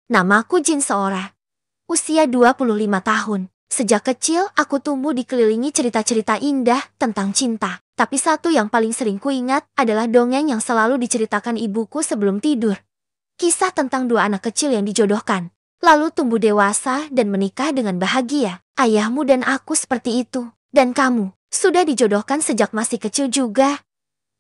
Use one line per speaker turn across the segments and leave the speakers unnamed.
Namaku Jin Seora. Usia 25 tahun. Sejak kecil aku tumbuh dikelilingi cerita-cerita indah tentang cinta. Tapi satu yang paling sering kuingat adalah dongeng yang selalu diceritakan ibuku sebelum tidur. Kisah tentang dua anak kecil yang dijodohkan, lalu tumbuh dewasa dan menikah dengan bahagia. Ayahmu dan aku seperti itu. Dan kamu, sudah dijodohkan sejak masih kecil juga.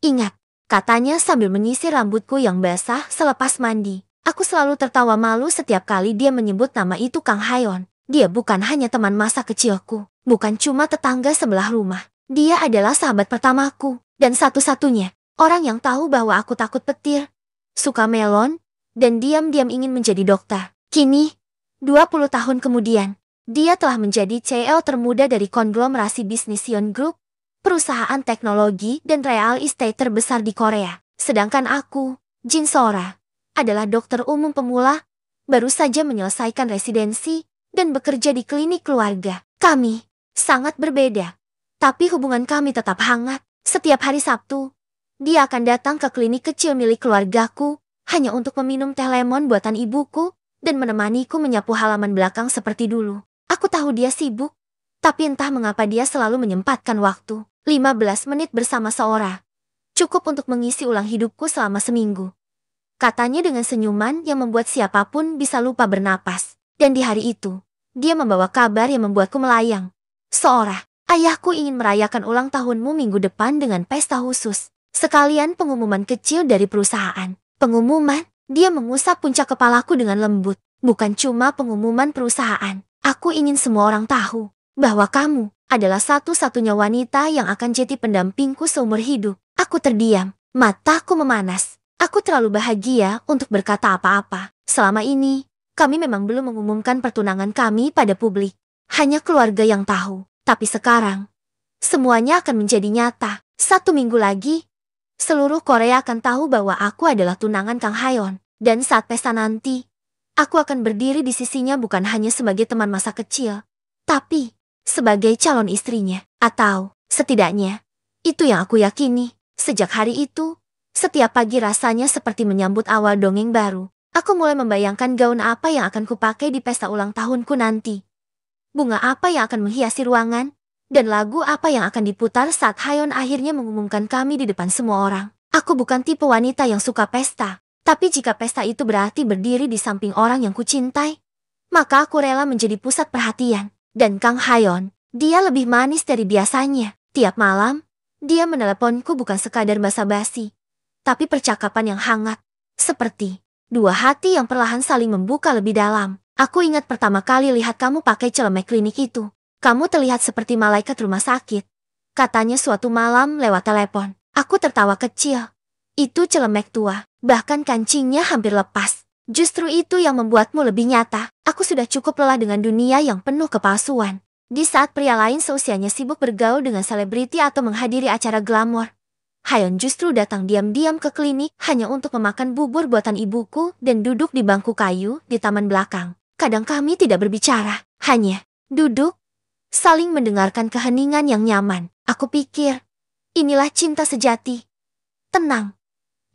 Ingat, katanya sambil menyisir rambutku yang basah selepas mandi. Aku selalu tertawa malu setiap kali dia menyebut nama itu Kang Hayon. Dia bukan hanya teman masa kecilku, bukan cuma tetangga sebelah rumah. Dia adalah sahabat pertamaku, dan satu-satunya orang yang tahu bahwa aku takut petir, suka melon, dan diam-diam ingin menjadi dokter. Kini, 20 tahun kemudian, dia telah menjadi CEO termuda dari konglomerasi bisnis Yeon Group, perusahaan teknologi dan real estate terbesar di Korea. Sedangkan aku, Jin Seora, adalah dokter umum pemula, baru saja menyelesaikan residensi, dan bekerja di klinik keluarga. Kami sangat berbeda, tapi hubungan kami tetap hangat. Setiap hari Sabtu, dia akan datang ke klinik kecil milik keluargaku, hanya untuk meminum teh lemon buatan ibuku, dan menemaniku menyapu halaman belakang seperti dulu. Aku tahu dia sibuk, tapi entah mengapa dia selalu menyempatkan waktu. 15 menit bersama Seora, cukup untuk mengisi ulang hidupku selama seminggu. Katanya dengan senyuman yang membuat siapapun bisa lupa bernapas. Dan di hari itu, dia membawa kabar yang membuatku melayang. Seora, ayahku ingin merayakan ulang tahunmu minggu depan dengan pesta khusus. Sekalian pengumuman kecil dari perusahaan. Pengumuman? Dia mengusap puncak kepalaku dengan lembut. Bukan cuma pengumuman perusahaan. Aku ingin semua orang tahu bahwa kamu adalah satu-satunya wanita yang akan jadi pendampingku seumur hidup. Aku terdiam, mataku memanas. Aku terlalu bahagia untuk berkata apa-apa. Selama ini, kami memang belum mengumumkan pertunangan kami pada publik. Hanya keluarga yang tahu. Tapi sekarang, semuanya akan menjadi nyata. 1 minggu lagi, seluruh Korea akan tahu bahwa aku adalah tunangan Kang Hayon. Dan saat pesta nanti, aku akan berdiri di sisinya bukan hanya sebagai teman masa kecil, tapi sebagai calon istrinya. Atau, setidaknya, itu yang aku yakini. Sejak hari itu, setiap pagi rasanya seperti menyambut awal dongeng baru. Aku mulai membayangkan gaun apa yang akan kupakai di pesta ulang tahunku nanti. Bunga apa yang akan menghiasi ruangan, dan lagu apa yang akan diputar saat Hayon akhirnya mengumumkan kami di depan semua orang. Aku bukan tipe wanita yang suka pesta. Tapi jika pesta itu berarti berdiri di samping orang yang kucintai, maka aku rela menjadi pusat perhatian. Dan Kang Hayon, dia lebih manis dari biasanya. Tiap malam, dia meneleponku bukan sekadar basa-basi, tapi percakapan yang hangat. Seperti dua hati yang perlahan saling membuka lebih dalam. Aku ingat pertama kali lihat kamu pakai celemek klinik itu. Kamu terlihat seperti malaikat rumah sakit, katanya suatu malam lewat telepon. Aku tertawa kecil. Itu celemek tua. Bahkan kancingnya hampir lepas. Justru itu yang membuatmu lebih nyata. Aku sudah cukup lelah dengan dunia yang penuh kepalsuan. Di saat pria lain seusianya sibuk bergaul dengan selebriti atau menghadiri acara glamor, Hayon justru datang diam-diam ke klinik hanya untuk memakan bubur buatan ibuku dan duduk di bangku kayu di taman belakang. Kadang kami tidak berbicara, hanya duduk, saling mendengarkan keheningan yang nyaman. Aku pikir, inilah cinta sejati. Tenang,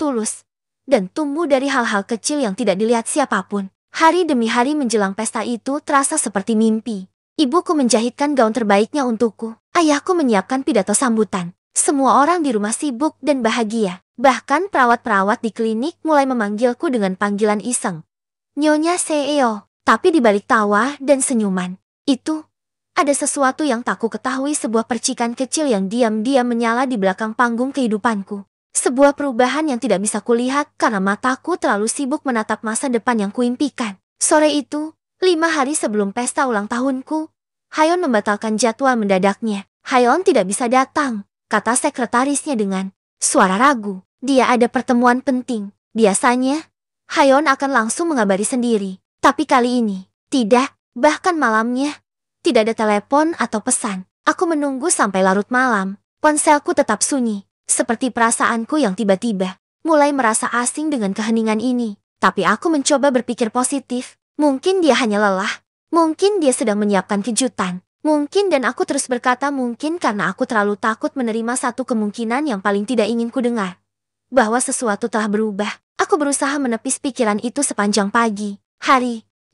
tulus, dan tumbuh dari hal-hal kecil yang tidak dilihat siapapun. Hari demi hari menjelang pesta itu terasa seperti mimpi. Ibuku menjahitkan gaun terbaiknya untukku. Ayahku menyiapkan pidato sambutan. Semua orang di rumah sibuk dan bahagia. Bahkan perawat-perawat di klinik mulai memanggilku dengan panggilan iseng, Nyonya CEO. Tapi di balik tawa dan senyuman itu, ada sesuatu yang tak ku ketahui, sebuah percikan kecil yang diam-diam menyala di belakang panggung kehidupanku. Sebuah perubahan yang tidak bisa kulihat karena mataku terlalu sibuk menatap masa depan yang kuimpikan. Sore itu, 5 hari sebelum pesta ulang tahunku, Hayon membatalkan jadwal mendadaknya. Hayon tidak bisa datang, kata sekretarisnya dengan suara ragu. Dia ada pertemuan penting. Biasanya, Hayon akan langsung mengabari sendiri. Tapi kali ini, tidak. Bahkan malamnya, tidak ada telepon atau pesan. Aku menunggu sampai larut malam. Ponselku tetap sunyi. Seperti perasaanku yang tiba-tiba mulai merasa asing dengan keheningan ini. Tapi aku mencoba berpikir positif. Mungkin dia hanya lelah. Mungkin dia sedang menyiapkan kejutan. Mungkin, dan aku terus berkata mungkin karena aku terlalu takut menerima satu kemungkinan yang paling tidak ingin ku dengar. Bahwa sesuatu telah berubah. Aku berusaha menepis pikiran itu sepanjang pagi.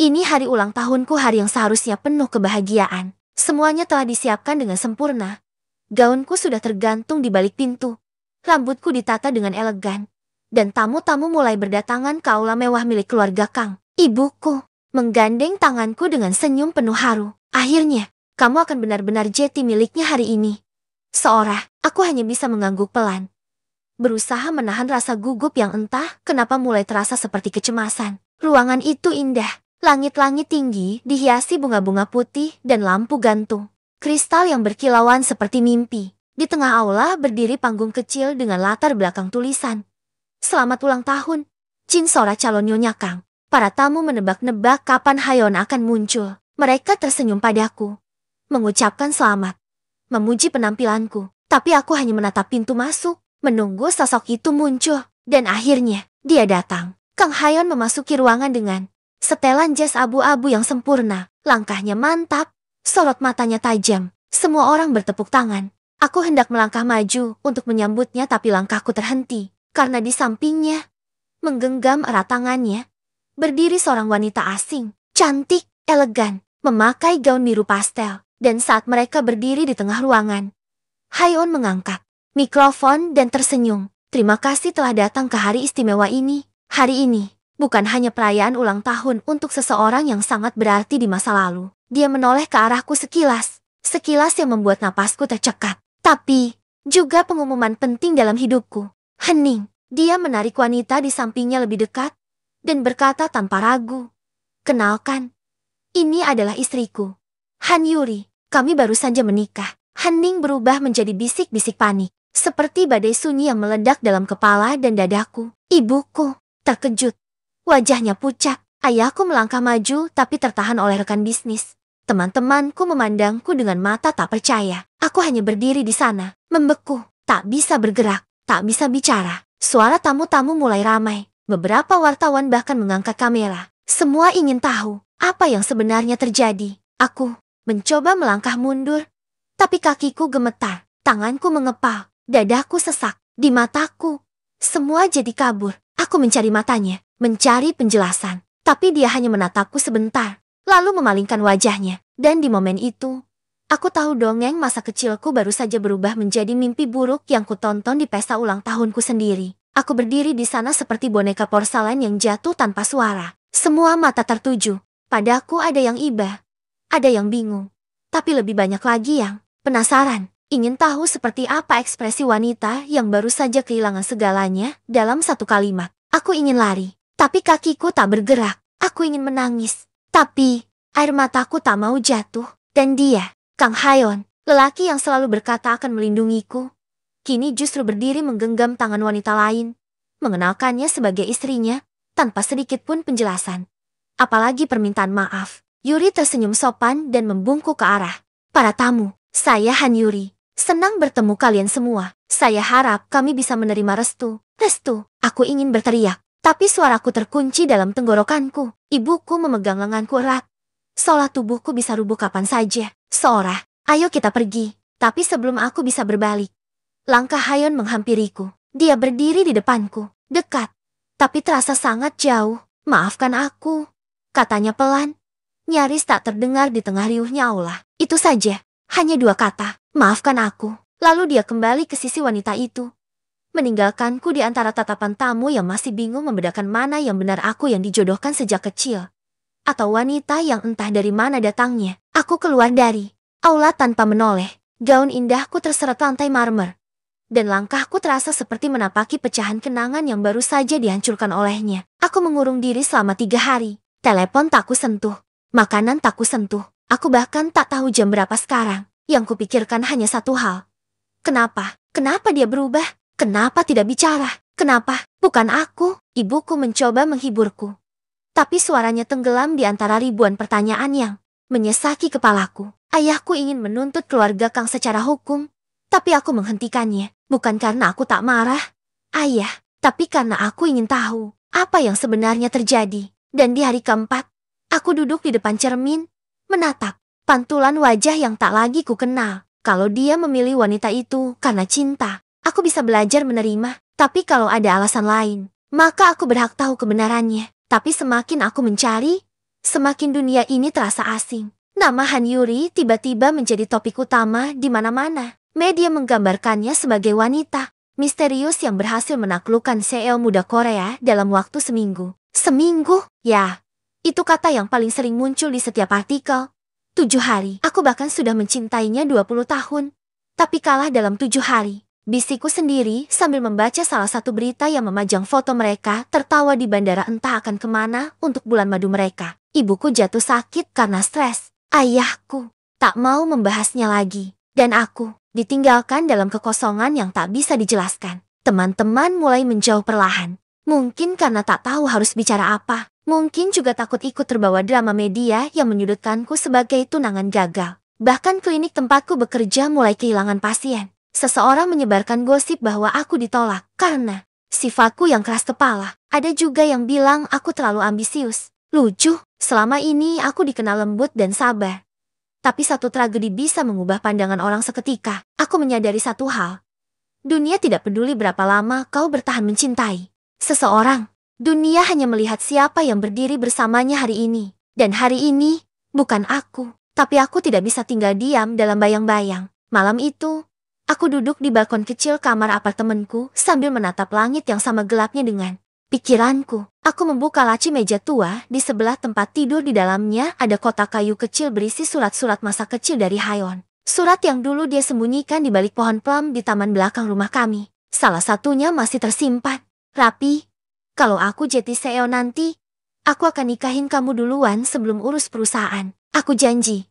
Ini hari ulang tahunku, hari yang seharusnya penuh kebahagiaan. Semuanya telah disiapkan dengan sempurna. Gaunku sudah tergantung di balik pintu. Rambutku ditata dengan elegan. Dan tamu-tamu mulai berdatangan ke aula mewah milik keluarga Kang. Ibuku menggandeng tanganku dengan senyum penuh haru. Akhirnya, kamu akan benar-benar jadi miliknya hari ini. Seorang, aku hanya bisa mengangguk pelan. Berusaha menahan rasa gugup yang entah kenapa mulai terasa seperti kecemasan. Ruangan itu indah. Langit-langit tinggi dihiasi bunga-bunga putih dan lampu gantung. Kristal yang berkilauan seperti mimpi. Di tengah aula berdiri panggung kecil dengan latar belakang tulisan. Selamat ulang tahun, Jin Sora calon Nyonya Kang. Para tamu menebak-nebak kapan Hayon akan muncul. Mereka tersenyum padaku. Mengucapkan selamat. Memuji penampilanku. Tapi aku hanya menatap pintu masuk. Menunggu sosok itu muncul. Dan akhirnya, dia datang. Kang Hayon memasuki ruangan dengan setelan jas abu-abu yang sempurna. Langkahnya mantap. Sorot matanya tajam. Semua orang bertepuk tangan. Aku hendak melangkah maju untuk menyambutnya, tapi langkahku terhenti. Karena di sampingnya, menggenggam erat tangannya, berdiri seorang wanita asing. Cantik, elegan, memakai gaun biru pastel. Dan saat mereka berdiri di tengah ruangan, Hayon mengangkat mikrofon dan tersenyum. Terima kasih telah datang ke hari istimewa ini. Hari ini bukan hanya perayaan ulang tahun untuk seseorang yang sangat berarti di masa lalu. Dia menoleh ke arahku sekilas. Sekilas yang membuat napasku tercekat. Tapi juga pengumuman penting dalam hidupku. Hening. Dia menarik wanita di sampingnya lebih dekat dan berkata tanpa ragu. Kenalkan, ini adalah istriku, Han Yuri. Kami baru saja menikah. Hening berubah menjadi bisik-bisik panik. Seperti badai sunyi yang meledak dalam kepala dan dadaku. Ibuku terkejut. Wajahnya pucat. Ayahku melangkah maju tapi tertahan oleh rekan bisnis. Teman-temanku memandangku dengan mata tak percaya. Aku hanya berdiri di sana, membeku, tak bisa bergerak, tak bisa bicara. Suara tamu-tamu mulai ramai. Beberapa wartawan bahkan mengangkat kamera. Semua ingin tahu apa yang sebenarnya terjadi. Aku mencoba melangkah mundur, tapi kakiku gemetar, tanganku mengepal, dadaku sesak, di mataku. Semua jadi kabur. Aku mencari matanya, mencari penjelasan. Tapi dia hanya menatapku sebentar, lalu memalingkan wajahnya. Dan di momen itu, aku tahu dongeng masa kecilku baru saja berubah menjadi mimpi buruk yang kutonton di pesta ulang tahunku sendiri. Aku berdiri di sana seperti boneka porselen yang jatuh tanpa suara. Semua mata tertuju padaku, ada yang iba, ada yang bingung. Tapi lebih banyak lagi yang penasaran, ingin tahu seperti apa ekspresi wanita yang baru saja kehilangan segalanya dalam satu kalimat. Aku ingin lari, tapi kakiku tak bergerak. Aku ingin menangis, tapi air mataku tak mau jatuh. Dan dia, Kang Hayon, lelaki yang selalu berkata akan melindungiku, kini justru berdiri menggenggam tangan wanita lain, mengenalkannya sebagai istrinya, tanpa sedikit pun penjelasan. Apalagi permintaan maaf. Yuri tersenyum sopan dan membungkuk ke arah para tamu. Saya Han Yuri. Senang bertemu kalian semua. Saya harap kami bisa menerima restu. Restu. Aku ingin berteriak, tapi suaraku terkunci dalam tenggorokanku. Ibuku memegang lenganku erat. Seolah tubuhku bisa rubuh kapan saja. Sora, ayo kita pergi. Tapi sebelum aku bisa berbalik, langkah Hayon menghampiriku. Dia berdiri di depanku, dekat, tapi terasa sangat jauh. Maafkan aku, katanya pelan. Nyaris tak terdengar di tengah riuhnya aula. Itu saja, hanya 2 kata, maafkan aku. Lalu dia kembali ke sisi wanita itu, meninggalkanku di antara tatapan tamu yang masih bingung membedakan mana yang benar aku yang dijodohkan sejak kecil, atau wanita yang entah dari mana datangnya. Aku keluar dari aula tanpa menoleh. Gaun indahku terseret lantai marmer, dan langkahku terasa seperti menapaki pecahan kenangan yang baru saja dihancurkan olehnya. Aku mengurung diri selama 3 hari. Telepon tak kusentuh. Makanan tak kusentuh. Aku bahkan tak tahu jam berapa sekarang. Yang kupikirkan hanya satu hal. Kenapa? Kenapa dia berubah? Kenapa tidak bicara? Kenapa? Bukan aku. Ibuku mencoba menghiburku. Tapi suaranya tenggelam di antara ribuan pertanyaan yang menyesaki kepalaku. Ayahku ingin menuntut keluarga Kang secara hukum. Tapi aku menghentikannya. Bukan karena aku tak marah, Ayah. Tapi karena aku ingin tahu apa yang sebenarnya terjadi. Dan di hari keempat, aku duduk di depan cermin, menatap pantulan wajah yang tak lagi ku kenal. Kalau dia memilih wanita itu karena cinta, aku bisa belajar menerima. Tapi kalau ada alasan lain, maka aku berhak tahu kebenarannya. Tapi semakin aku mencari, semakin dunia ini terasa asing. Nama Han Yuri tiba-tiba menjadi topik utama di mana-mana. Media menggambarkannya sebagai wanita misterius yang berhasil menaklukkan CEO muda Korea dalam waktu seminggu. Seminggu? Ya, itu kata yang paling sering muncul di setiap artikel. 7 hari. Aku bahkan sudah mencintainya 20 tahun. Tapi kalah dalam 7 hari. Bisikku sendiri sambil membaca salah satu berita yang memajang foto mereka tertawa di bandara entah akan kemana untuk bulan madu mereka. Ibuku jatuh sakit karena stres. Ayahku tak mau membahasnya lagi. Dan aku ditinggalkan dalam kekosongan yang tak bisa dijelaskan. Teman-teman mulai menjauh perlahan. Mungkin karena tak tahu harus bicara apa. Mungkin juga takut ikut terbawa drama media yang menyudutkanku sebagai tunangan gagal. Bahkan klinik tempatku bekerja mulai kehilangan pasien. Seseorang menyebarkan gosip bahwa aku ditolak karena sifatku yang keras kepala. Ada juga yang bilang aku terlalu ambisius. Lucu, selama ini aku dikenal lembut dan sabar. Tapi satu tragedi bisa mengubah pandangan orang seketika. Aku menyadari satu hal. Dunia tidak peduli berapa lama kau bertahan mencintai seseorang. Dunia hanya melihat siapa yang berdiri bersamanya hari ini. Dan hari ini, bukan aku. Tapi aku tidak bisa tinggal diam dalam bayang-bayang. Malam itu, aku duduk di balkon kecil kamar apartemenku sambil menatap langit yang sama gelapnya dengan pikiranku. Aku membuka laci meja tua di sebelah tempat tidur. Di dalamnya ada kotak kayu kecil berisi surat-surat masa kecil dari Haeon. Surat yang dulu dia sembunyikan di balik pohon plum di taman belakang rumah kami. Salah satunya masih tersimpan. Rapi, kalau aku jadi CEO nanti, aku akan nikahin kamu duluan sebelum urus perusahaan. Aku janji.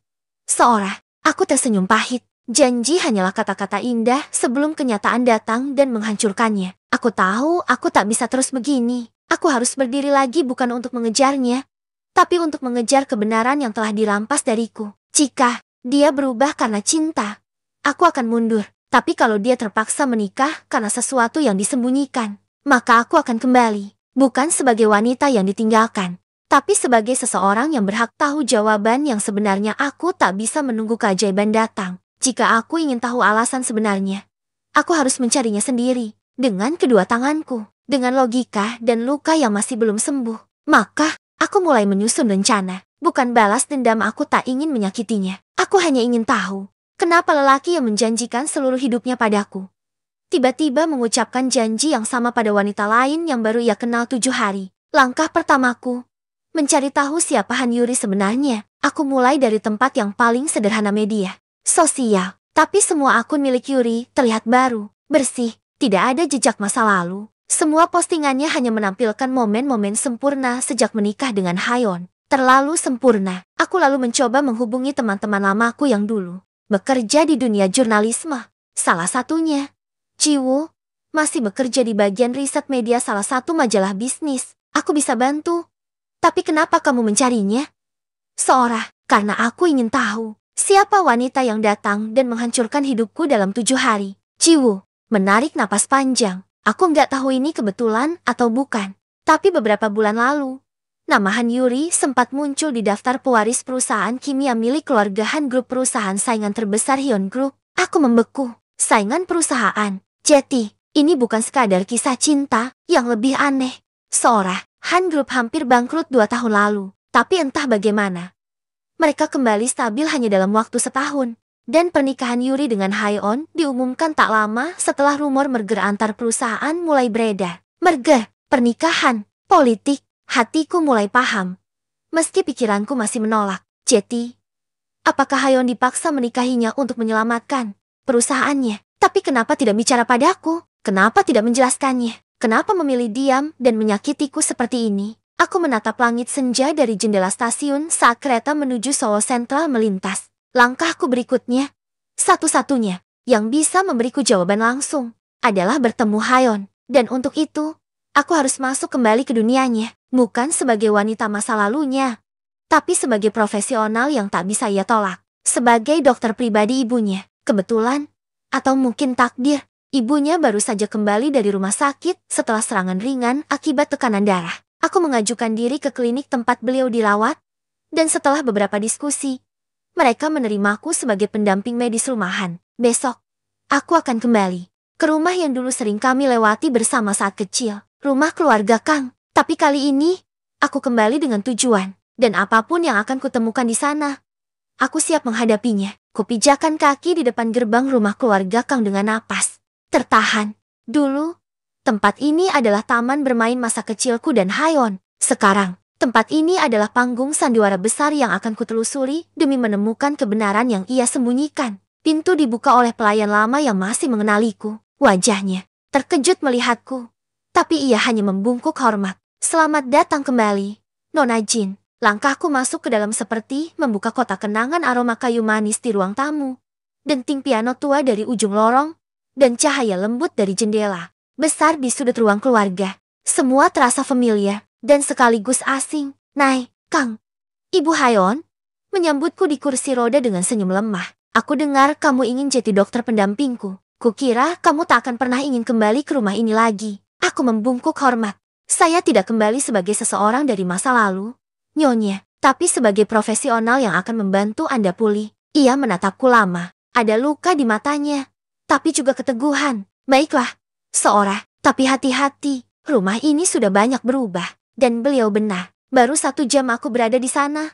Seorang, aku tersenyum pahit. Janji hanyalah kata-kata indah sebelum kenyataan datang dan menghancurkannya. Aku tahu aku tak bisa terus begini. Aku harus berdiri lagi bukan untuk mengejarnya, tapi untuk mengejar kebenaran yang telah dirampas dariku. Jika dia berubah karena cinta, aku akan mundur. Tapi kalau dia terpaksa menikah karena sesuatu yang disembunyikan, maka aku akan kembali. Bukan sebagai wanita yang ditinggalkan, tapi sebagai seseorang yang berhak tahu jawaban yang sebenarnya. Aku tak bisa menunggu keajaiban datang. Jika aku ingin tahu alasan sebenarnya, aku harus mencarinya sendiri. Dengan kedua tanganku, dengan logika dan luka yang masih belum sembuh. Maka, aku mulai menyusun rencana. Bukan balas dendam, aku tak ingin menyakitinya. Aku hanya ingin tahu, kenapa lelaki yang menjanjikan seluruh hidupnya padaku tiba-tiba mengucapkan janji yang sama pada wanita lain yang baru ia kenal 7 hari. Langkah pertamaku, mencari tahu siapa Han Yuri sebenarnya. Aku mulai dari tempat yang paling sederhana, media sosial. Tapi semua akun milik Yuri terlihat baru, bersih. Tidak ada jejak masa lalu. Semua postingannya hanya menampilkan momen-momen sempurna sejak menikah dengan Haeon. Terlalu sempurna. Aku lalu mencoba menghubungi teman-teman lamaku yang dulu bekerja di dunia jurnalisme. Salah satunya, Jiwoo, masih bekerja di bagian riset media salah satu majalah bisnis. Aku bisa bantu. Tapi kenapa kamu mencarinya? Seorang, karena aku ingin tahu siapa wanita yang datang dan menghancurkan hidupku dalam 7 hari. Jiwoo menarik napas panjang. Aku nggak tahu ini kebetulan atau bukan. Tapi beberapa bulan lalu, nama Han Yuri sempat muncul di daftar pewaris perusahaan kimia milik keluarga Han Group, perusahaan saingan terbesar Hyun Group. Aku membeku. Saingan perusahaan. Jadi, ini bukan sekadar kisah cinta yang lebih aneh. Seorang, Han Group hampir bangkrut 2 tahun lalu. Tapi entah bagaimana, mereka kembali stabil hanya dalam waktu setahun. Dan pernikahan Yuri dengan Haeon diumumkan tak lama setelah rumor merger antar perusahaan mulai beredar. Merger, pernikahan, politik, hatiku mulai paham. Meski pikiranku masih menolak. Jadi, apakah Haeon dipaksa menikahinya untuk menyelamatkan perusahaannya? Tapi kenapa tidak bicara padaku? Kenapa tidak menjelaskannya? Kenapa memilih diam dan menyakitiku seperti ini? Aku menatap langit senja dari jendela stasiun saat kereta menuju Seoul Central melintas. Langkahku berikutnya, satu-satunya yang bisa memberiku jawaban langsung, adalah bertemu Haeon. Dan untuk itu, aku harus masuk kembali ke dunianya. Bukan sebagai wanita masa lalunya, tapi sebagai profesional yang tak bisa ia tolak. Sebagai dokter pribadi ibunya. Kebetulan, atau mungkin takdir, ibunya baru saja kembali dari rumah sakit setelah serangan ringan akibat tekanan darah. Aku mengajukan diri ke klinik tempat beliau dirawat, dan setelah beberapa diskusi, mereka menerimaku sebagai pendamping medis rumahan. Besok, aku akan kembali ke rumah yang dulu sering kami lewati bersama saat kecil. Rumah keluarga Kang. Tapi kali ini, Aku kembali dengan tujuan, dan apapun yang akan kutemukan di sana, aku siap menghadapinya. Kupijakan kaki di depan gerbang rumah keluarga Kang dengan napas tertahan. Dulu, tempat ini adalah taman bermain masa kecilku dan Hayon. Sekarang, tempat ini adalah panggung sandiwara besar yang akan kutelusuri demi menemukan kebenaran yang ia sembunyikan. Pintu dibuka oleh pelayan lama yang masih mengenaliku. Wajahnya terkejut melihatku, tapi ia hanya membungkuk hormat. Selamat datang kembali, Nona Jin. Langkahku masuk ke dalam seperti membuka kotak kenangan aroma kayu manis di ruang tamu. Denting piano tua dari ujung lorong, dan cahaya lembut dari jendela besar di sudut ruang keluarga. Semua terasa familiar dan sekaligus asing. Nai, Kang. Ibu Hayon menyambutku di kursi roda dengan senyum lemah. Aku dengar kamu ingin jadi dokter pendampingku. Kukira kamu tak akan pernah ingin kembali ke rumah ini lagi. Aku membungkuk hormat. Saya tidak kembali sebagai seseorang dari masa lalu, Nyonya, tapi sebagai profesional yang akan membantu Anda pulih. Ia menatapku lama. Ada luka di matanya, tapi juga keteguhan. Baiklah, seorang, tapi hati-hati. Rumah ini sudah banyak berubah. Dan beliau benar. Baru 1 jam aku berada di sana,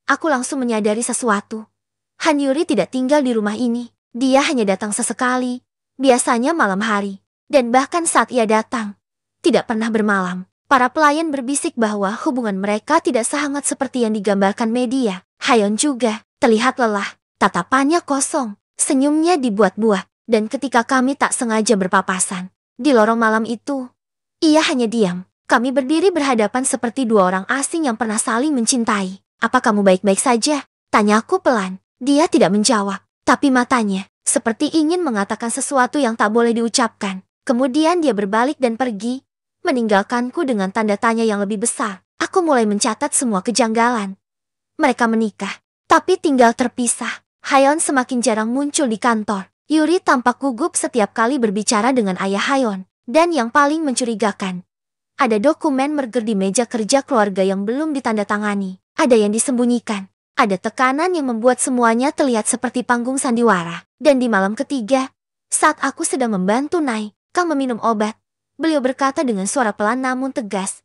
aku langsung menyadari sesuatu. Han Yuri tidak tinggal di rumah ini. Dia hanya datang sesekali, biasanya malam hari. Dan bahkan saat ia datang, tidak pernah bermalam. Para pelayan berbisik bahwa hubungan mereka tidak sehangat seperti yang digambarkan media. Hayon juga terlihat lelah, tatapannya kosong, senyumnya dibuat-buat. Dan ketika kami tak sengaja berpapasan di lorong malam itu, ia hanya diam. Kami berdiri berhadapan seperti 2 orang asing yang pernah saling mencintai. Apa kamu baik-baik saja? Tanyaku pelan. Dia tidak menjawab, tapi matanya seperti ingin mengatakan sesuatu yang tak boleh diucapkan. Kemudian dia berbalik dan pergi, meninggalkanku dengan tanda tanya yang lebih besar. Aku mulai mencatat semua kejanggalan. Mereka menikah, tapi tinggal terpisah. Hayon semakin jarang muncul di kantor. Yuri tampak gugup setiap kali berbicara dengan ayah Hayon. Dan yang paling mencurigakan, ada dokumen merger di meja kerja keluarga yang belum ditandatangani. Ada yang disembunyikan. Ada tekanan yang membuat semuanya terlihat seperti panggung sandiwara. Dan di malam ketiga, saat aku sedang membantu Nai Kang meminum obat, beliau berkata dengan suara pelan namun tegas,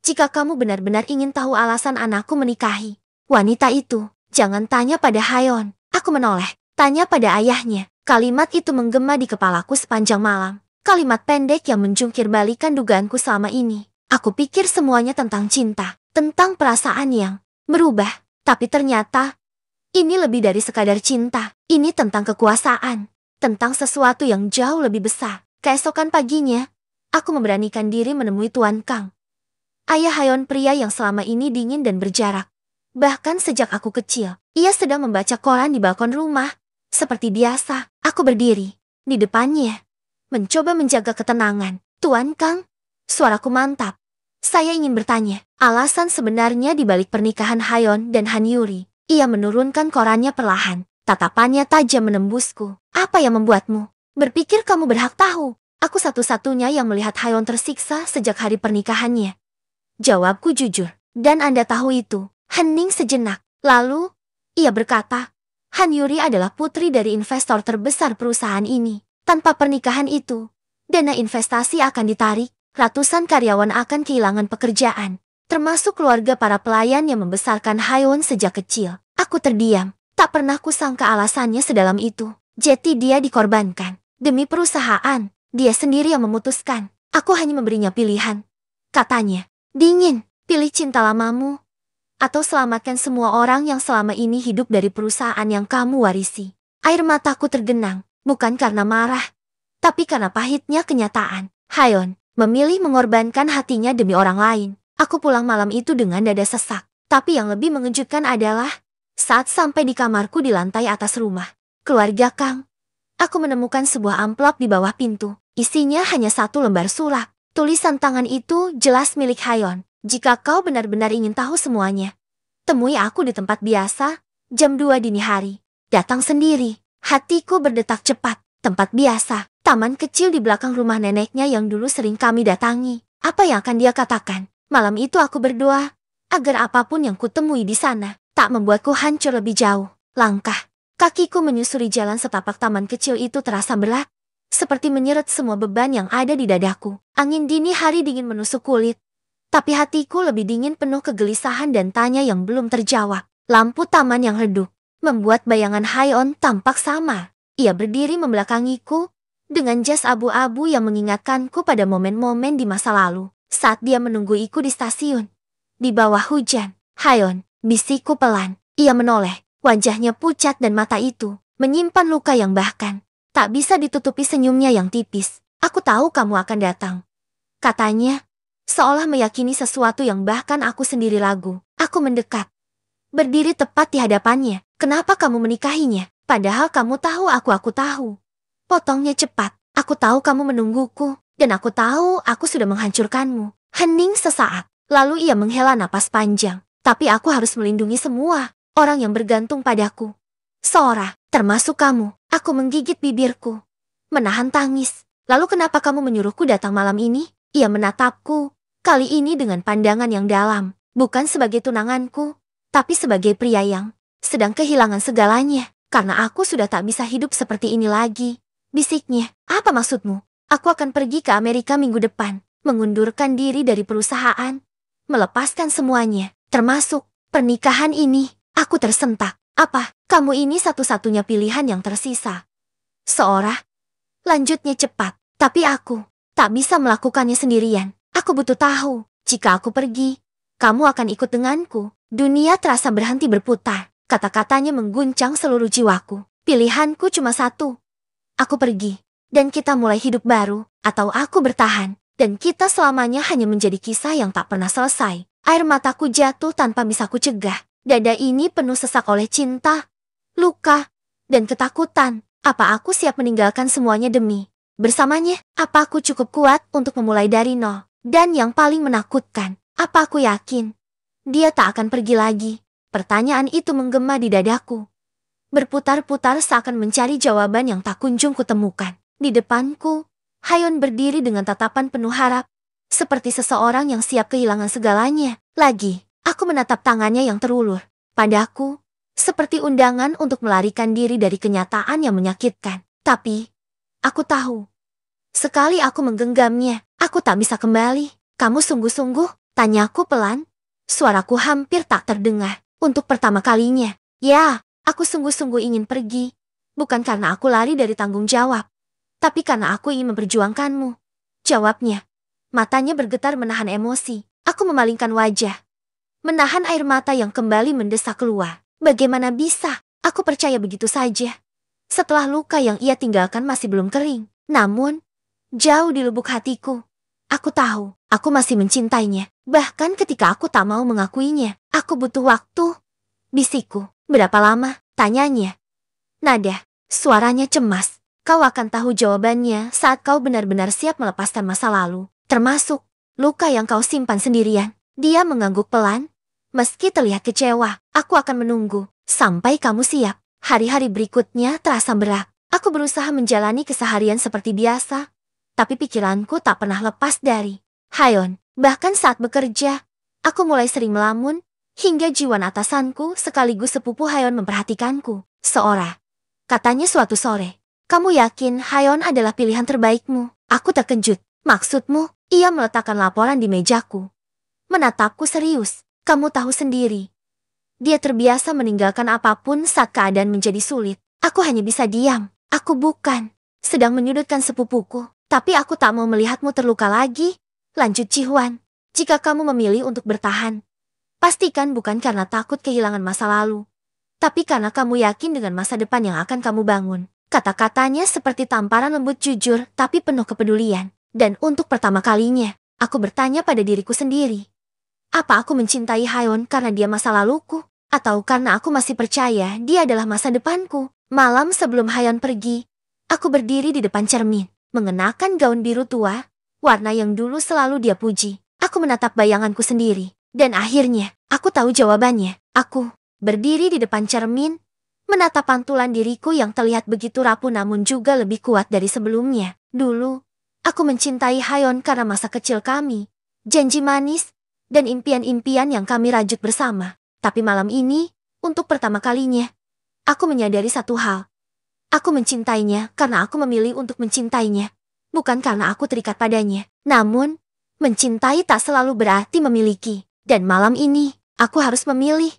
"Jika kamu benar-benar ingin tahu alasan anakku menikahi wanita itu, jangan tanya pada Hayon." Aku menoleh, tanya pada ayahnya. Kalimat itu menggema di kepalaku sepanjang malam. Kalimat pendek yang menjungkir balikan dugaanku selama ini. Aku pikir semuanya tentang cinta, tentang perasaan yang berubah. Tapi ternyata, ini lebih dari sekadar cinta. Ini tentang kekuasaan, tentang sesuatu yang jauh lebih besar. Keesokan paginya, aku memberanikan diri menemui Tuan Kang. Ayah Hayon, pria yang selama ini dingin dan berjarak. Bahkan sejak aku kecil, ia sedang membaca koran di balkon rumah. Seperti biasa, aku berdiri di depannya, mencoba menjaga ketenangan. "Tuan Kang," suaraku mantap. Saya ingin bertanya, alasan sebenarnya di balik pernikahan Hayon dan Han Yuri. Ia menurunkan korannya perlahan, tatapannya tajam menembusku. "Apa yang membuatmu berpikir kamu berhak tahu?" Aku satu-satunya yang melihat Hayon tersiksa sejak hari pernikahannya. Jawabku jujur, "Dan Anda tahu itu." Hening sejenak, lalu ia berkata, "Han Yuri adalah putri dari investor terbesar perusahaan ini. Tanpa pernikahan itu, dana investasi akan ditarik, ratusan karyawan akan kehilangan pekerjaan, termasuk keluarga para pelayan yang membesarkan Hayon sejak kecil." Aku terdiam, tak pernah kusangka alasannya sedalam itu. Jadi dia dikorbankan demi perusahaan. Dia sendiri yang memutuskan. Aku hanya memberinya pilihan. Katanya, "Dingin, pilih cinta lamamu, atau selamatkan semua orang yang selama ini hidup dari perusahaan yang kamu warisi." Air mataku tergenang, bukan karena marah, tapi karena pahitnya kenyataan. Hayon memilih mengorbankan hatinya demi orang lain. Aku pulang malam itu dengan dada sesak. Tapi yang lebih mengejutkan adalah, saat sampai di kamarku di lantai atas rumah keluarga Kang, aku menemukan sebuah amplop di bawah pintu. Isinya hanya 1 lembar surat. Tulisan tangan itu jelas milik Hayon. "Jika kau benar-benar ingin tahu semuanya, temui aku di tempat biasa, jam 2 dini hari. Datang sendiri." Hatiku berdetak cepat. Tempat biasa, taman kecil di belakang rumah neneknya yang dulu sering kami datangi. Apa yang akan dia katakan? Malam itu aku berdoa agar apapun yang kutemui di sana tak membuatku hancur lebih jauh. Langkah kakiku menyusuri jalan setapak taman kecil itu terasa berat, seperti menyeret semua beban yang ada di dadaku. Angin dini hari dingin menusuk kulit, Tapi hatiku lebih dingin penuh kegelisahan dan tanya yang belum terjawab. Lampu taman yang redup membuat bayangan Haeon tampak samar. Ia berdiri membelakangiku dengan jas abu-abu yang mengingatkanku pada momen-momen di masa lalu. Saat dia menungguiku di stasiun. Di bawah hujan, Haeon, bisikku pelan. Ia menoleh, wajahnya pucat dan mata itu menyimpan luka yang bahkan tak bisa ditutupi senyumnya yang tipis. Aku tahu kamu akan datang, katanya, seolah meyakini sesuatu yang bahkan aku sendiri ragu. Aku mendekat, berdiri tepat di hadapannya. Kenapa kamu menikahinya? Padahal kamu tahu aku tahu. Potongnya cepat. Aku tahu kamu menungguku, dan aku tahu aku sudah menghancurkanmu. Hening sesaat, lalu ia menghela napas panjang. Tapi aku harus melindungi semua orang yang bergantung padaku. Sora, termasuk kamu. Aku menggigit bibirku, menahan tangis. Lalu kenapa kamu menyuruhku datang malam ini? Ia menatapku, kali ini dengan pandangan yang dalam. Bukan sebagai tunanganku, tapi sebagai pria yang sedang kehilangan segalanya. Karena aku sudah tak bisa hidup seperti ini lagi. Bisiknya, apa maksudmu? Aku akan pergi ke Amerika minggu depan, mengundurkan diri dari perusahaan, melepaskan semuanya, termasuk pernikahan ini. Aku tersentak. Apa, kamu ini satu-satunya pilihan yang tersisa? Seorang, lanjutnya cepat. Tapi aku tak bisa melakukannya sendirian. Aku butuh tahu, jika aku pergi, kamu akan ikut denganku. Dunia terasa berhenti berputar. Kata-katanya mengguncang seluruh jiwaku. Pilihanku cuma satu. Aku pergi, dan kita mulai hidup baru, atau aku bertahan, dan kita selamanya hanya menjadi kisah yang tak pernah selesai. Air mataku jatuh tanpa bisa kucegah. Dada ini penuh sesak oleh cinta, luka, dan ketakutan. Apa aku siap meninggalkan semuanya demi bersamanya? Apa aku cukup kuat untuk memulai dari nol? Dan yang paling menakutkan, apa aku yakin dia tak akan pergi lagi? Pertanyaan itu menggema di dadaku, berputar-putar seakan mencari jawaban yang tak kunjung kutemukan. Di depanku, Haeon berdiri dengan tatapan penuh harap, seperti seseorang yang siap kehilangan segalanya. Lagi, aku menatap tangannya yang terulur padaku, seperti undangan untuk melarikan diri dari kenyataan yang menyakitkan. Tapi, aku tahu, sekali aku menggenggamnya, aku tak bisa kembali. Kamu sungguh-sungguh? Tanyaku pelan, suaraku hampir tak terdengar. Untuk pertama kalinya, ya, aku sungguh-sungguh ingin pergi. Bukan karena aku lari dari tanggung jawab, tapi karena aku ingin memperjuangkanmu. Jawabnya, matanya bergetar menahan emosi. Aku memalingkan wajah, menahan air mata yang kembali mendesak keluar. Bagaimana bisa? Aku percaya begitu saja. Setelah luka yang ia tinggalkan masih belum kering. Namun, jauh di lubuk hatiku, aku tahu, aku masih mencintainya. Bahkan ketika aku tak mau mengakuinya, aku butuh waktu. Bisikku, berapa lama? Tanyanya. Nada, suaranya cemas. Kau akan tahu jawabannya saat kau benar-benar siap melepaskan masa lalu. Termasuk luka yang kau simpan sendirian. Dia mengangguk pelan. Meski terlihat kecewa, aku akan menunggu sampai kamu siap. Hari-hari berikutnya terasa berat. Aku berusaha menjalani keseharian seperti biasa, tapi pikiranku tak pernah lepas dari Haeon. Bahkan saat bekerja, aku mulai sering melamun, hingga jiwa atasanku sekaligus sepupu Haeon memperhatikanku. Seorang, katanya suatu sore, kamu yakin Haeon adalah pilihan terbaikmu? Aku terkejut. Maksudmu? Ia meletakkan laporan di mejaku, menatapku serius. Kamu tahu sendiri, dia terbiasa meninggalkan apapun saat keadaan menjadi sulit. Aku hanya bisa diam. Aku bukan sedang menyudutkan sepupuku, tapi aku tak mau melihatmu terluka lagi. Lanjut Ji-hwan, jika kamu memilih untuk bertahan, pastikan bukan karena takut kehilangan masa lalu, tapi karena kamu yakin dengan masa depan yang akan kamu bangun. Kata-katanya seperti tamparan lembut jujur tapi penuh kepedulian. Dan untuk pertama kalinya, aku bertanya pada diriku sendiri. Apa aku mencintai Haeon karena dia masa laluku? Atau karena aku masih percaya dia adalah masa depanku? Malam sebelum Haeon pergi, aku berdiri di depan cermin, mengenakan gaun biru tua, warna yang dulu selalu dia puji. Aku menatap bayanganku sendiri, dan akhirnya, aku tahu jawabannya. Aku berdiri di depan cermin, menatap pantulan diriku yang terlihat begitu rapuh namun juga lebih kuat dari sebelumnya. Dulu, aku mencintai Haeon karena masa kecil kami, janji manis, dan impian-impian yang kami rajut bersama. Tapi malam ini, untuk pertama kalinya, aku menyadari satu hal. Aku mencintainya karena aku memilih untuk mencintainya. Bukan karena aku terikat padanya. Namun, Mencintai tak selalu berarti memiliki. Dan malam ini, aku harus memilih.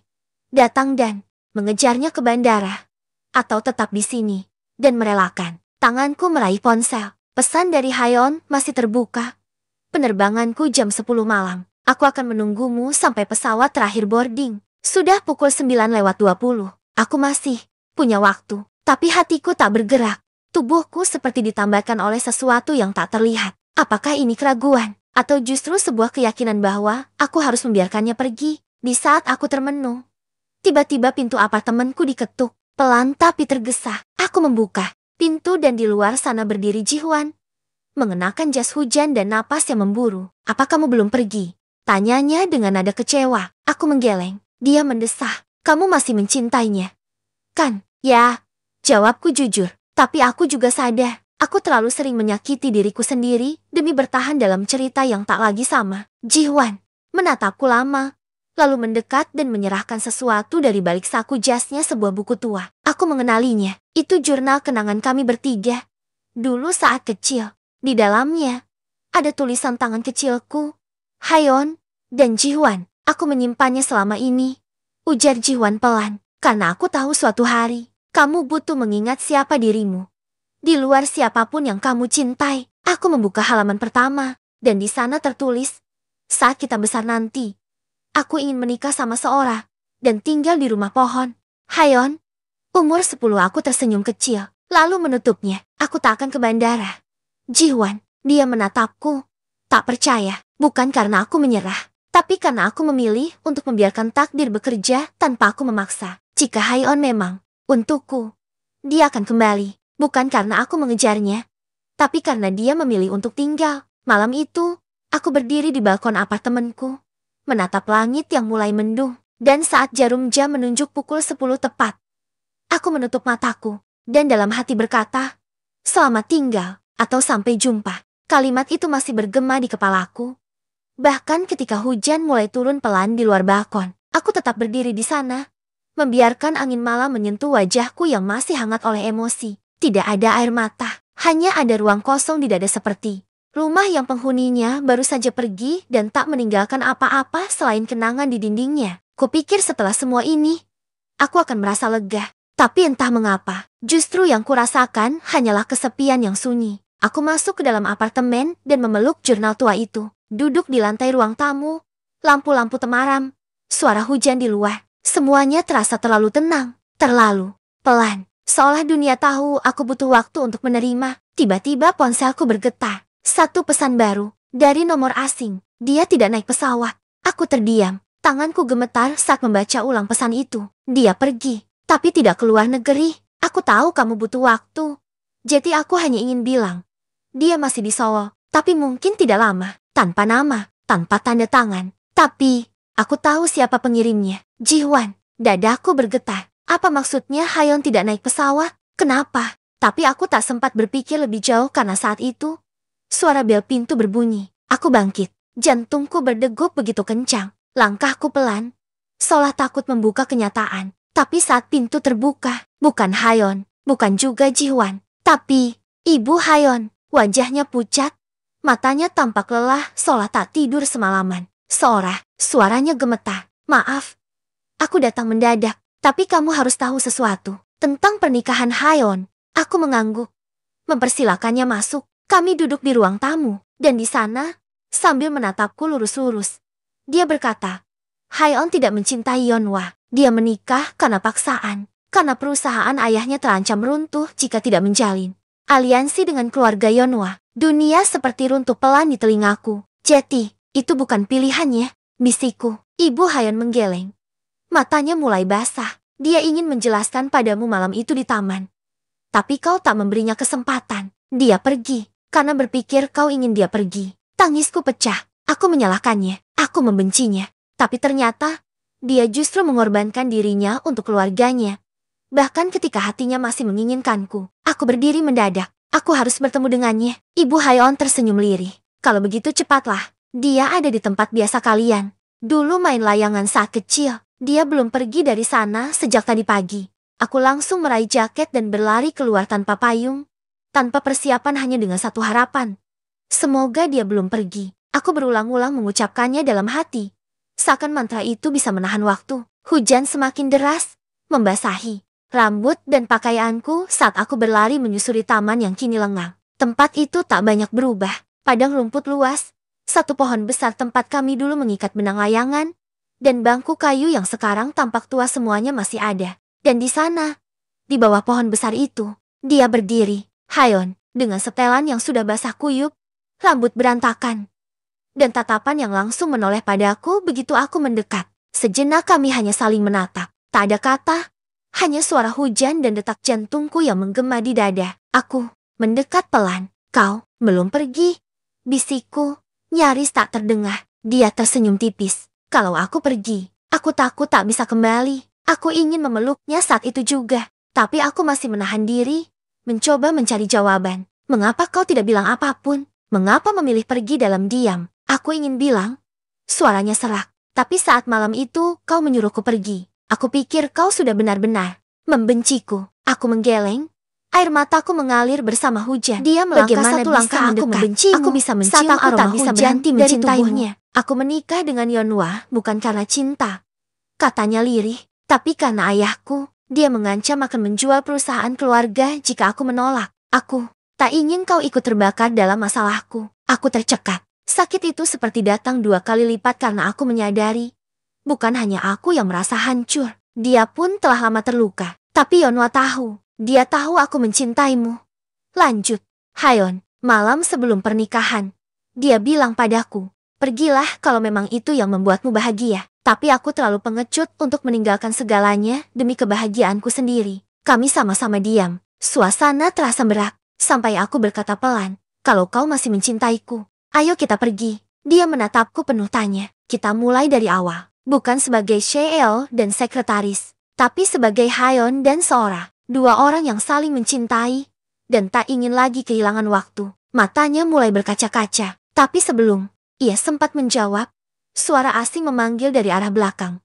Datang dan mengejarnya ke bandara. Atau tetap di sini. Dan merelakan. Tanganku meraih ponsel. Pesan dari Haeon masih terbuka. Penerbanganku jam 10 malam. Aku akan menunggumu sampai pesawat terakhir boarding. Sudah pukul 9:20. Aku masih punya waktu. Tapi hatiku tak bergerak. Tubuhku seperti ditambahkan oleh sesuatu yang tak terlihat. Apakah ini keraguan? Atau justru sebuah keyakinan bahwa aku harus membiarkannya pergi? Di saat aku termenung, tiba-tiba pintu apartemenku diketuk. Pelan tapi tergesa. Aku membuka pintu dan di luar sana berdiri Ji-hwan. Mengenakan jas hujan dan napas yang memburu. Apa kamu belum pergi? Tanyanya dengan nada kecewa. Aku menggeleng. Dia mendesah. Kamu masih mencintainya? Kan? Ya. Jawabku jujur. Tapi aku juga sadar. Aku terlalu sering menyakiti diriku sendiri demi bertahan dalam cerita yang tak lagi sama. Ji-hwan menatapku lama, lalu mendekat dan menyerahkan sesuatu dari balik saku jasnya, sebuah buku tua. Aku mengenalinya. Itu jurnal kenangan kami bertiga. Dulu saat kecil. Di dalamnya ada tulisan tangan kecilku, Haeon, dan Ji-hwan. Aku menyimpannya selama ini, ujar Ji-hwan pelan, karena aku tahu suatu hari kamu butuh mengingat siapa dirimu. Di luar siapapun yang kamu cintai. Aku membuka halaman pertama, dan di sana tertulis, saat kita besar nanti, aku ingin menikah sama seorang, dan tinggal di rumah pohon. Haeon, umur 10. Aku tersenyum kecil, lalu menutupnya. Aku tak akan ke bandara. Ji-hwan, dia menatapku. Tak percaya, bukan karena aku menyerah, tapi karena aku memilih untuk membiarkan takdir bekerja tanpa aku memaksa. Jika Haeon memang untukku, dia akan kembali. Bukan karena aku mengejarnya, tapi karena dia memilih untuk tinggal. Malam itu, aku berdiri di balkon apartemenku, menatap langit yang mulai mendung, dan saat jarum jam menunjuk pukul 10 tepat, aku menutup mataku, dan dalam hati berkata, selamat tinggal, atau sampai jumpa. Kalimat itu masih bergema di kepalaku. Bahkan ketika hujan mulai turun pelan di luar balkon, aku tetap berdiri di sana, membiarkan angin malam menyentuh wajahku yang masih hangat oleh emosi. Tidak ada air mata, hanya ada ruang kosong di dada, seperti rumah yang penghuninya baru saja pergi dan tak meninggalkan apa-apa selain kenangan di dindingnya. Kupikir setelah semua ini, aku akan merasa lega. Tapi entah mengapa, justru yang kurasakan hanyalah kesepian yang sunyi. Aku masuk ke dalam apartemen dan memeluk jurnal tua itu. Duduk di lantai ruang tamu, lampu-lampu temaram, suara hujan di luar. Semuanya terasa terlalu tenang, terlalu pelan. Seolah dunia tahu aku butuh waktu untuk menerima. Tiba-tiba ponselku bergetar. Satu pesan baru dari nomor asing. Dia tidak naik pesawat. Aku terdiam. Tanganku gemetar saat membaca ulang pesan itu. Dia pergi, tapi tidak ke luar negeri. Aku tahu kamu butuh waktu. Jadi aku hanya ingin bilang, dia masih di Seoul, tapi mungkin tidak lama. Tanpa nama, tanpa tanda tangan. Tapi aku tahu siapa pengirimnya. Ji-hwan. Dadaku bergetar. Apa maksudnya Haeon tidak naik pesawat? Kenapa? Tapi aku tak sempat berpikir lebih jauh karena saat itu, suara bel pintu berbunyi. Aku bangkit. Jantungku berdegup begitu kencang. Langkahku pelan, seolah takut membuka kenyataan. Tapi saat pintu terbuka, bukan Haeon, bukan juga Ji-hwan, tapi Ibu Haeon. Wajahnya pucat, matanya tampak lelah seolah tak tidur semalaman. Suaranya gemetar. Maaf, aku datang mendadak. Tapi kamu harus tahu sesuatu tentang pernikahan Haeon. Aku mengangguk, mempersilakannya masuk. Kami duduk di ruang tamu, dan di sana, sambil menatapku lurus-lurus, dia berkata, Haeon tidak mencintai Yeonhwa. Dia menikah karena paksaan, karena perusahaan ayahnya terancam runtuh jika tidak menjalin aliansi dengan keluarga Yeonhwa. Dunia seperti runtuh pelan di telingaku. Jadi, itu bukan pilihannya, bisikku. Ibu Haeon menggeleng. Matanya mulai basah. Dia ingin menjelaskan padamu malam itu di taman. Tapi kau tak memberinya kesempatan. Dia pergi, karena berpikir kau ingin dia pergi. Tangisku pecah. Aku menyalahkannya. Aku membencinya. Tapi ternyata, dia justru mengorbankan dirinya untuk keluarganya. Bahkan ketika hatinya masih menginginkanku, aku berdiri mendadak. Aku harus bertemu dengannya. Ibu Haeon tersenyum lirih. Kalau begitu cepatlah. Dia ada di tempat biasa kalian. Dulu main layangan saat kecil. Dia belum pergi dari sana sejak tadi pagi. Aku langsung meraih jaket dan berlari keluar tanpa payung, tanpa persiapan, hanya dengan satu harapan. Semoga dia belum pergi. Aku berulang-ulang mengucapkannya dalam hati. Seakan mantra itu bisa menahan waktu. Hujan semakin deras, membasahi rambut dan pakaianku saat aku berlari menyusuri taman yang kini lengang. Tempat itu tak banyak berubah. Padang rumput luas, satu pohon besar tempat kami dulu mengikat benang layangan, dan bangku kayu yang sekarang tampak tua semuanya masih ada. Dan di sana, di bawah pohon besar itu, dia berdiri, Hayon, dengan setelan yang sudah basah kuyup, rambut berantakan, dan tatapan yang langsung menoleh padaku begitu aku mendekat. Sejenak kami hanya saling menatap. Tak ada kata, hanya suara hujan dan detak jantungku yang menggema di dada. Aku mendekat pelan. Kau belum pergi, bisikku, nyaris tak terdengar. Dia tersenyum tipis. Kalau aku pergi, aku takut tak bisa kembali. Aku ingin memeluknya saat itu juga. Tapi aku masih menahan diri, mencoba mencari jawaban. Mengapa kau tidak bilang apapun? Mengapa memilih pergi dalam diam? Aku ingin bilang. Suaranya serak. Tapi saat malam itu kau menyuruhku pergi. Aku pikir kau sudah benar-benar membenciku. Aku menggeleng. Air mataku mengalir bersama hujan. Dia melangkah satu langkah mendekat. Aku membencimu. Aku bisa mencium aroma hujan dari tubuhnya. Aku menikah dengan Yonhwa bukan karena cinta, katanya lirih, tapi karena ayahku. Dia mengancam akan menjual perusahaan keluarga jika aku menolak. Aku tak ingin kau ikut terbakar dalam masalahku. Aku tercekat. Sakit itu seperti datang 2 kali lipat karena aku menyadari. Bukan hanya aku yang merasa hancur. Dia pun telah lama terluka. Tapi Yonhwa tahu. Dia tahu aku mencintaimu. Lanjut. Hayon, malam sebelum pernikahan. Dia bilang padaku, pergilah kalau memang itu yang membuatmu bahagia. Tapi aku terlalu pengecut untuk meninggalkan segalanya demi kebahagiaanku sendiri. Kami sama-sama diam. Suasana terasa berat. Sampai aku berkata pelan, kalau kau masih mencintaiku, ayo kita pergi. Dia menatapku penuh tanya. Kita mulai dari awal. Bukan sebagai CEO dan sekretaris, tapi sebagai Hayon dan Sora. 2 orang yang saling mencintai, dan tak ingin lagi kehilangan waktu. Matanya mulai berkaca-kaca. Tapi sebelum ia sempat menjawab, suara asing memanggil dari arah belakang.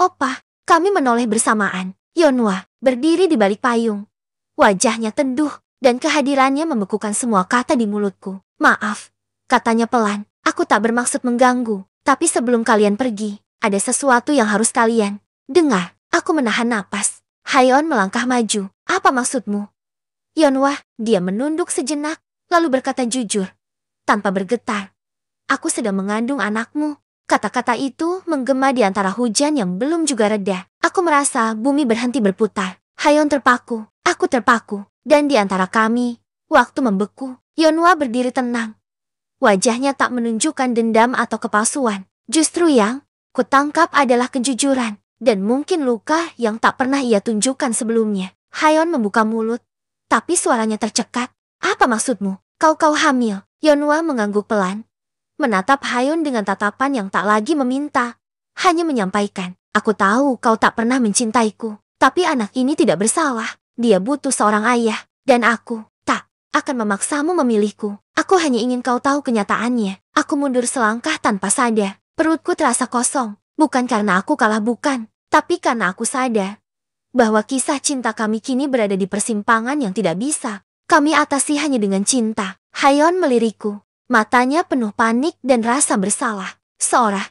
Opa, kami menoleh bersamaan. Yonhwa berdiri di balik payung. Wajahnya teduh, dan kehadirannya membekukan semua kata di mulutku. Maaf, katanya pelan. Aku tak bermaksud mengganggu, tapi sebelum kalian pergi, ada sesuatu yang harus kalian dengar. Aku menahan napas. Hayon melangkah maju. Apa maksudmu? Yonhwa, dia menunduk sejenak, lalu berkata jujur, tanpa bergetar. Aku sedang mengandung anakmu. Kata-kata itu menggema di antara hujan yang belum juga reda. Aku merasa bumi berhenti berputar. Hayon terpaku, aku terpaku. Dan di antara kami, waktu membeku. Yonhwa berdiri tenang. Wajahnya tak menunjukkan dendam atau kepalsuan. Justru yang kutangkap adalah kejujuran. Dan mungkin luka yang tak pernah ia tunjukkan sebelumnya. Hayon membuka mulut, tapi suaranya tercekat. Apa maksudmu? Kau hamil? Yonhwa mengangguk pelan, menatap Hayon dengan tatapan yang tak lagi meminta, hanya menyampaikan, aku tahu kau tak pernah mencintaiku, tapi anak ini tidak bersalah. Dia butuh seorang ayah, dan aku tak akan memaksamu memilihku. Aku hanya ingin kau tahu kenyataannya. Aku mundur selangkah tanpa sadar. Perutku terasa kosong. Bukan karena aku kalah, bukan, tapi karena aku sadar bahwa kisah cinta kami kini berada di persimpangan yang tidak bisa kami atasi hanya dengan cinta. Hayon melirikku, matanya penuh panik dan rasa bersalah. Sora,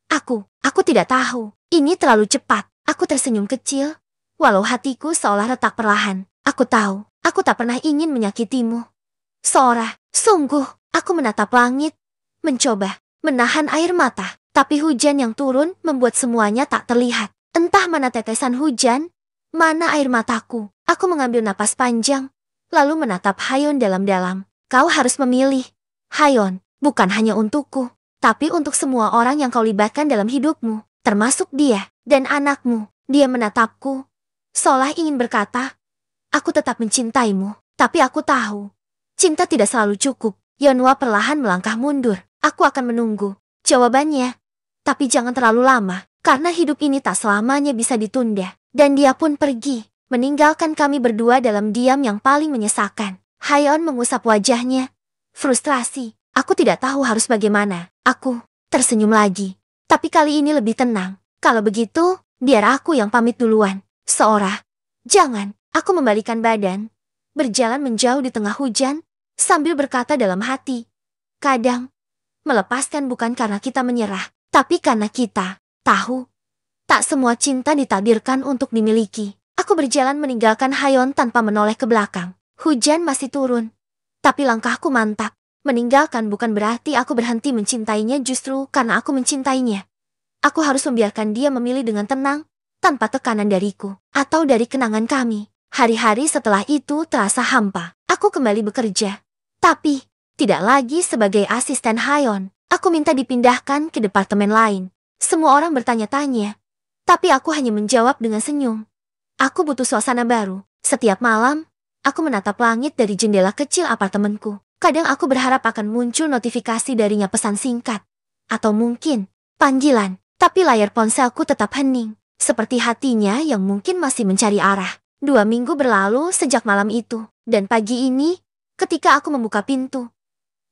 aku tidak tahu. Ini terlalu cepat. Aku tersenyum kecil, walau hatiku seolah retak perlahan. Aku tahu, aku tak pernah ingin menyakitimu. Sora, sungguh, aku menatap langit, mencoba menahan air mata. Tapi hujan yang turun membuat semuanya tak terlihat. Entah mana tetesan hujan, mana air mataku. Aku mengambil napas panjang, lalu menatap Hayon dalam-dalam. Kau harus memilih, Hayon, bukan hanya untukku, tapi untuk semua orang yang kau libatkan dalam hidupmu, termasuk dia dan anakmu. Dia menatapku, seolah ingin berkata, aku tetap mencintaimu, tapi aku tahu, cinta tidak selalu cukup. Yonhwa perlahan melangkah mundur. Aku akan menunggu jawabannya. Tapi jangan terlalu lama, karena hidup ini tak selamanya bisa ditunda. Dan dia pun pergi, meninggalkan kami berdua dalam diam yang paling menyesakan. Hayon mengusap wajahnya. Frustrasi, aku tidak tahu harus bagaimana. Aku tersenyum lagi, tapi kali ini lebih tenang. Kalau begitu, biar aku yang pamit duluan. Sora, jangan. Aku membalikan badan, berjalan menjauh di tengah hujan, sambil berkata dalam hati. Kadang, melepaskan bukan karena kita menyerah, tapi karena kita tahu tak semua cinta ditakdirkan untuk dimiliki. Aku berjalan meninggalkan Hayon tanpa menoleh ke belakang. Hujan masih turun, tapi langkahku mantap. Meninggalkan bukan berarti aku berhenti mencintainya, justru karena aku mencintainya. Aku harus membiarkan dia memilih dengan tenang, tanpa tekanan dariku, atau dari kenangan kami. Hari-hari setelah itu terasa hampa. Aku kembali bekerja. Tapi, tidak lagi sebagai asisten Hayon. Aku minta dipindahkan ke departemen lain. Semua orang bertanya-tanya, tapi aku hanya menjawab dengan senyum. Aku butuh suasana baru. Setiap malam, aku menatap langit dari jendela kecil apartemenku. Kadang aku berharap akan muncul notifikasi darinya, pesan singkat. Atau mungkin, panggilan. Tapi layar ponselku tetap hening. Seperti hatinya yang mungkin masih mencari arah. 2 minggu berlalu sejak malam itu. Dan pagi ini, ketika aku membuka pintu,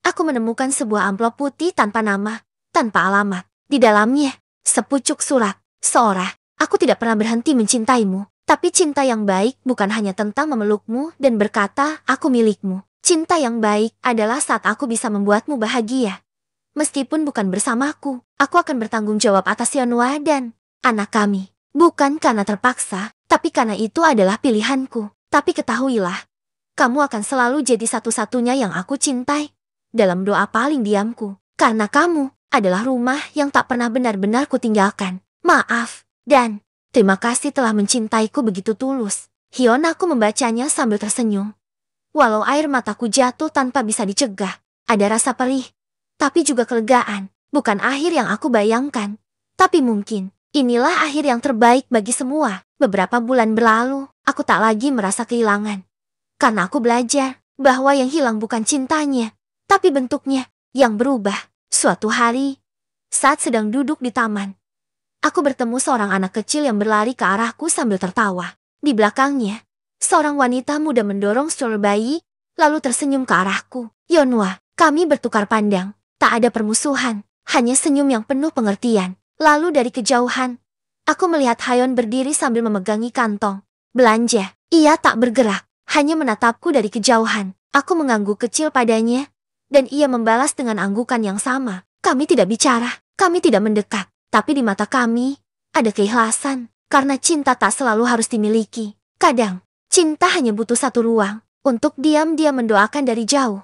aku menemukan sebuah amplop putih tanpa nama, tanpa alamat. Di dalamnya, sepucuk surat. Seorang, aku tidak pernah berhenti mencintaimu. Tapi cinta yang baik bukan hanya tentang memelukmu dan berkata, aku milikmu. Cinta yang baik adalah saat aku bisa membuatmu bahagia. Meskipun bukan bersamaku, aku akan bertanggung jawab atas Yeonhwa dan anak kami. Bukan karena terpaksa, tapi karena itu adalah pilihanku. Tapi ketahuilah, kamu akan selalu jadi satu-satunya yang aku cintai. Dalam doa paling diamku, karena kamu adalah rumah yang tak pernah benar-benar kutinggalkan. Maaf, dan terima kasih telah mencintaiku begitu tulus. Hyon, aku membacanya sambil tersenyum. Walau air mataku jatuh tanpa bisa dicegah, ada rasa perih, tapi juga kelegaan. Bukan akhir yang aku bayangkan, tapi mungkin inilah akhir yang terbaik bagi semua. Beberapa bulan berlalu, aku tak lagi merasa kehilangan. Karena aku belajar bahwa yang hilang bukan cintanya, tapi bentuknya yang berubah. Suatu hari, saat sedang duduk di taman, aku bertemu seorang anak kecil yang berlari ke arahku sambil tertawa. Di belakangnya, seorang wanita muda mendorong stroller bayi, lalu tersenyum ke arahku. Yeonhwa, kami bertukar pandang. Tak ada permusuhan, hanya senyum yang penuh pengertian. Lalu dari kejauhan, aku melihat Hayon berdiri sambil memegangi kantong belanja. Ia tak bergerak, hanya menatapku dari kejauhan. Aku mengangguk kecil padanya, dan ia membalas dengan anggukan yang sama. Kami tidak bicara, kami tidak mendekat. Tapi di mata kami, ada keikhlasan. Karena cinta tak selalu harus dimiliki. Kadang, cinta hanya butuh satu ruang untuk diam-diam mendoakan dari jauh.